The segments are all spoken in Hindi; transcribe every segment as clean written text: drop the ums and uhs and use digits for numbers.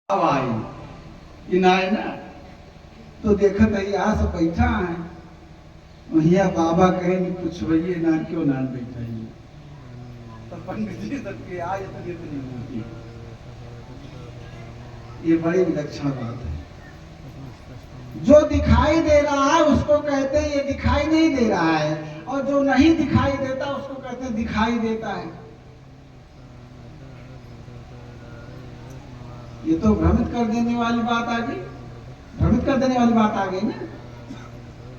अब आई इनाए ना तो देखत है यहाँ सब बैठा है वहिया बाबा कहे नहीं पूछवइए ना क्यों नान बैठा है तो पंडित जी सबके आए तो ये नहीं होती। ये बड़ी विलक्षण बात है। जो दिखाई दे रहा है उसको कहते हैं ये दिखाई नहीं दे रहा है, और जो नहीं दिखाई देता उसको कहते हैं दिखाई देता है। ये तो भ्रमित कर देने वाली बात आ गई, भ्रमित कर देने वाली बात आ गई ना।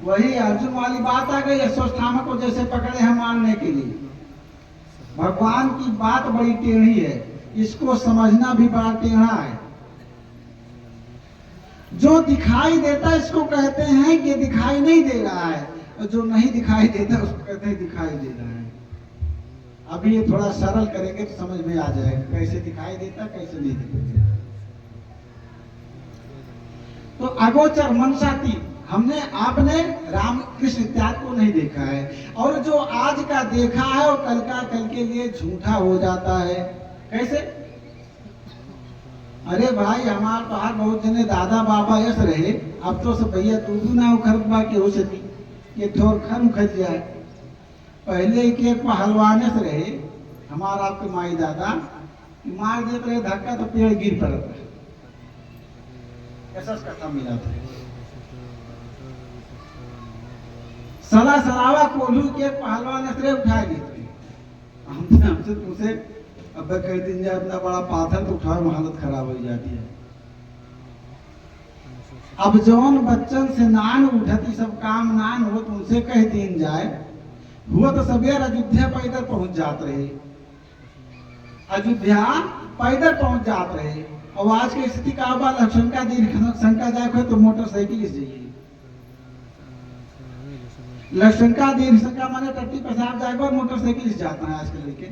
वही अर्जुन वाली बात आ गई, अश्वत्थामा को जैसे पकड़े हम मारने के लिए। भगवान की बात बड़ी टेढ़ी है, इसको समझना भी बड़ा टेढ़ा है। जो दिखाई देता है इसको कहते हैं कि दिखाई नहीं दे रहा है, और जो नहीं दिखाई देता उसको कहते हैं दिखाई दे रहा है। अभी ये थोड़ा सरल करेंगे तो समझ में आ जाएगा कैसे दिखाई देता कैसे नहीं दिखाई देता। तो अगोचर मनसाती हमने आपने राम कृष्ण इत्यादि को नहीं देखा है, और जो आज का देखा है वो कल का कल के लिए झूठा हो जाता है। कैसे? अरे भाई हमारे बाहर बहुत जने दादा बाबा यस रहे, अब तो सब भैया तू भी ना उखर के हो सकी ये ठोर खन उखज जाए। पहले के पहलवानस रहे हमारा आपके माई दादा, मार देते रहे धक्का तो पेड़ गिर पड़ता है। ऐसा कथा मिला था। सला सलावा कोल्हू के पहलवान असरे उठा देते हमसे तुमसे अब कह दिन जाए अपना बड़ा पाथर तो उठाओ हालत खराब हो जाती है। अब जौन बच्चन से नान उठती सब काम नान हो तो उनसे कह दिन जाए हुआ तो सवेर अयोध्या पैदल पहुंच जात रहे, अयोध्या पैदल पहुंच जात रहे। और आज की स्थिति का लक्षणका शंका जाए तो मोटरसाइकिल से जाइए। लक्षणका दीर्घ शंका माने टट्टी पेशाब जाएगा और मोटरसाइकिल से जाता है आज के लड़के।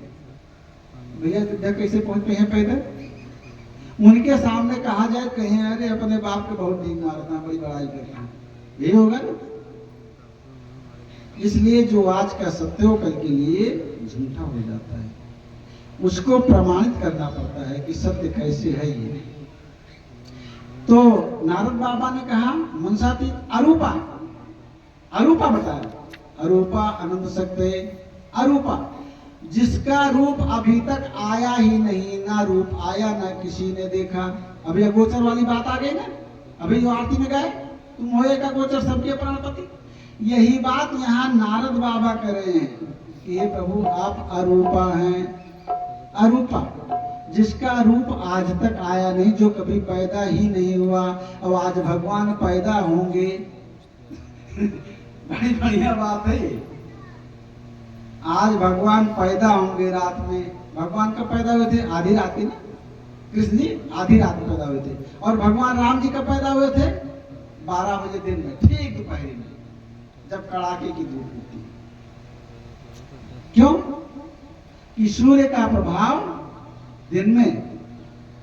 भैया अयोध्या कैसे पहुंचते हैं पैदल? उनके सामने कहा जाए कहीं अरे अपने बाप के बहुत डींग मारता बड़ी बड़ाई करता है, यही होगा ना। इसलिए जो आज का सत्य हो कल के लिए झूठा हो जाता है, उसको प्रमाणित करना पड़ता है कि सत्य कैसे है ये। तो नारद बाबा ने कहा मनसाती अरूपा, अरूपा बताया, अरूपा आनंद सकते अरूपा, जिसका रूप अभी तक आया ही नहीं, ना रूप आया ना किसी ने देखा। अभी अगोचर वाली बात आ गई ना, अभी जो आरती में गए तुम होए का गोचर सबके प्राणपति। यही बात यहाँ नारद बाबा कर रहे हैं कि हे प्रभु आप अरूपा हैं, अरूपा जिसका रूप आज तक आया नहीं, जो कभी पैदा ही नहीं हुआ, और आज भगवान पैदा होंगे। बड़ी बढ़िया बात है। आज भगवान पैदा होंगे रात में। भगवान कब पैदा हुए थे? आधी रात में ना, कृष्ण जी आधी रात में पैदा हुए थे। और भगवान राम जी कब पैदा हुए थे? 12 बजे दिन में, ठीक दोपहर में, जब कड़ाके की धूप होती है। क्यों? कि सूर्य का प्रभाव दिन में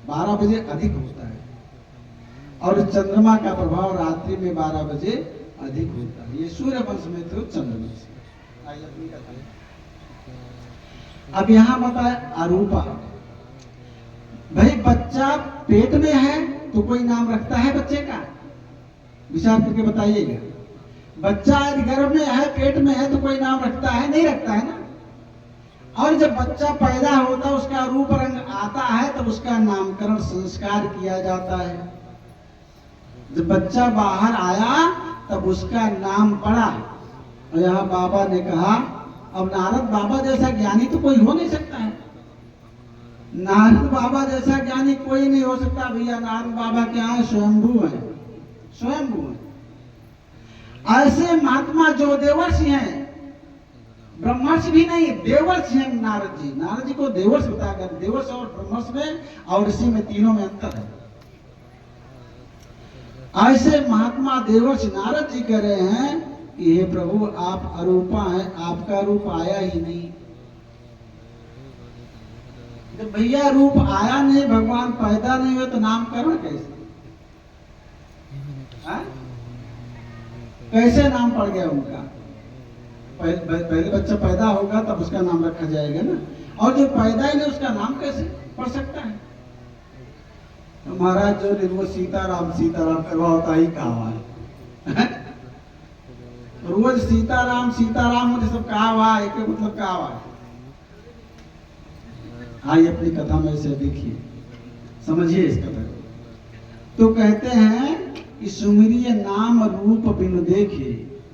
12 बजे अधिक होता है, और चंद्रमा का प्रभाव रात्रि में 12 बजे अधिक होता है। ये सूर्य वंश में तो चंद्रवंश। अब यहां बताए अरूपा। भाई बच्चा पेट में है तो कोई नाम रखता है बच्चे का? विचार करके बताइएगा। बच्चा यदि गर्भ में है, पेट में है, तो कोई नाम रखता है? नहीं रखता है ना। और जब बच्चा पैदा होता है उसका रूप रंग आता है तब उसका नामकरण संस्कार किया जाता है। जब बच्चा बाहर आया तब उसका नाम पड़ा। और यहाँ बाबा ने कहा अब नारद बाबा जैसा ज्ञानी तो कोई हो नहीं सकता है। नारद बाबा जैसा ज्ञानी कोई नहीं हो सकता भैया। नारद बाबा क्या है? स्वयंभू है, स्वयंभू है। ऐसे महात्मा जो देवर्षि हैं, ब्रह्मर्षि भी नहीं, देवर्षि हैं नारद जी। नारद जी को देवर्षि बताया गया। देवर्ष और ब्रह्मर्षि में और ऋषि में तीनों में अंतर है। ऐसे महात्मा देवर्षि नारद जी कह रहे हैं कि हे प्रभु आप अरूपा हैं, आपका रूप आया ही नहीं। जब भैया रूप आया नहीं, भगवान पैदा नहीं हुए तो नामकरण कैसे? कैसे नाम पड़ गया उनका? पहले बच्चा पैदा होगा तब उसका नाम रखा जाएगा ना, और जो पैदा ही नहीं उसका नाम कैसे पड़ सकता है? तो महाराज जो रोज सीताराम सीताराम करवा होता ही कहा है रोज सीताराम सीताराम मुझे सब कहा हुआ है, एक मतलब कहा हुआ है। आइए अपनी कथा में इसे देखिए, समझिए इस कथा को। तो कहते हैं कि सुमिरिय नाम रूप बिनु देखे,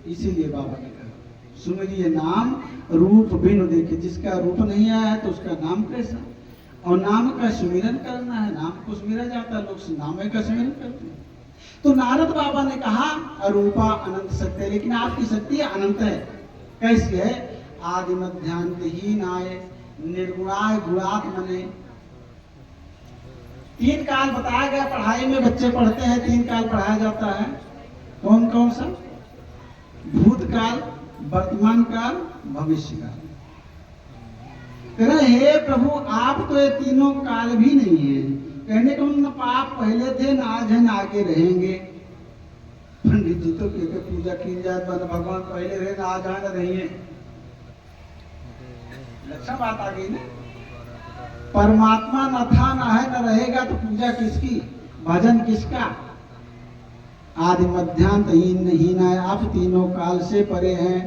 इसीलिए बाबा ने कहा सुमिरिय नाम रूप बिनु देखे, जिसका रूप नहीं आया है तो उसका नाम कैसा। और नाम का सुमिरन करना है, नाम को सुमिरा जाता है, लोग नाम का सुमिरन करते हैं। तो नारद बाबा ने कहा अरूपा अनंत शक्ति है, लेकिन आपकी शक्ति अनंत है। कैसी है? आदि मध्यांतहीन आए निर्गुणाय गुणात्मने। 3 काल बताया गया, पढ़ाई में बच्चे पढ़ते हैं 3 काल पढ़ाया जाता है। कौन कौन सा? भूतकाल, वर्तमान काल, भविष्य काल। कह रहे हे प्रभु आप तो ये तीनों काल भी नहीं है। कहने को न आप पहले थे न आज है न आगे रहेंगे। पंडित जी तो कहते पूजा की जाए भगवान पहले रहे न आज है न रहिए, लक्षण बात आ गई ना। परमात्मा न था न है न रहेगा तो पूजा किसकी, भजन किसका। आदि मध्यांत हीन है, आप तीनों काल से परे हैं।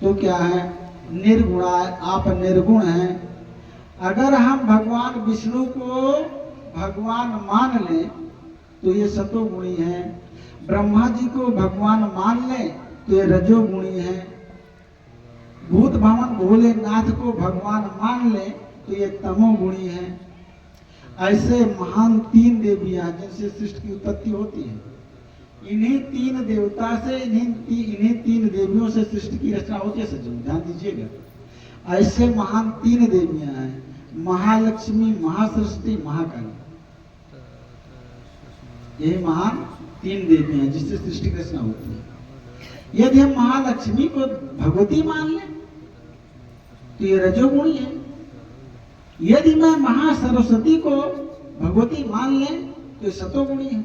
तो क्या है? निर्गुणा, आप निर्गुण हैं। अगर हम भगवान विष्णु को भगवान मान लें तो ये सतोगुणी हैं। ब्रह्मा जी को भगवान मान लें तो ये रजोगुणी हैं। भूत भवन भोलेनाथ को भगवान मान लें तो ये तमोगुणी हैं। ऐसे महान 3 देवियां जिनसे सृष्टि की उत्पत्ति होती है, इन्हीं 3 देवता से इन्हीं 3 देवियों से सृष्टि की रचना होती है। सज्जन ध्यान दीजिएगा, ऐसे महान 3 देवियां हैं, महालक्ष्मी, महासरस्वती, महाकाली। यही महान 3 देवियां जिससे सृष्टि की रचना होती है। यदि हम महालक्ष्मी को भगवती मान लें तो ये रजोगुणी है। यदि मैं महासरस्वती को भगवती मान लें तो ये सतोगुणी है।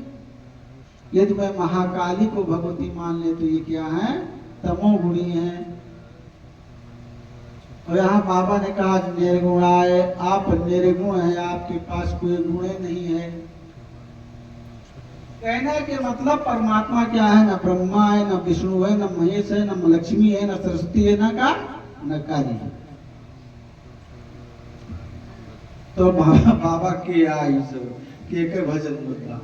यदि मैं महाकाली को भगवती मान ले तो ये क्या है? तमोगुणी है। और यहाँ बाबा ने कहा निर्गुणाय, आप निर्गुण हैं, आपके पास कोई गुण नहीं है। कहने के मतलब परमात्मा क्या है? न ब्रह्मा है, न विष्णु है, न महेश है, न लक्ष्मी है, न सरस्वती है, न काली है। तो बाबा के आई सब के भजन बता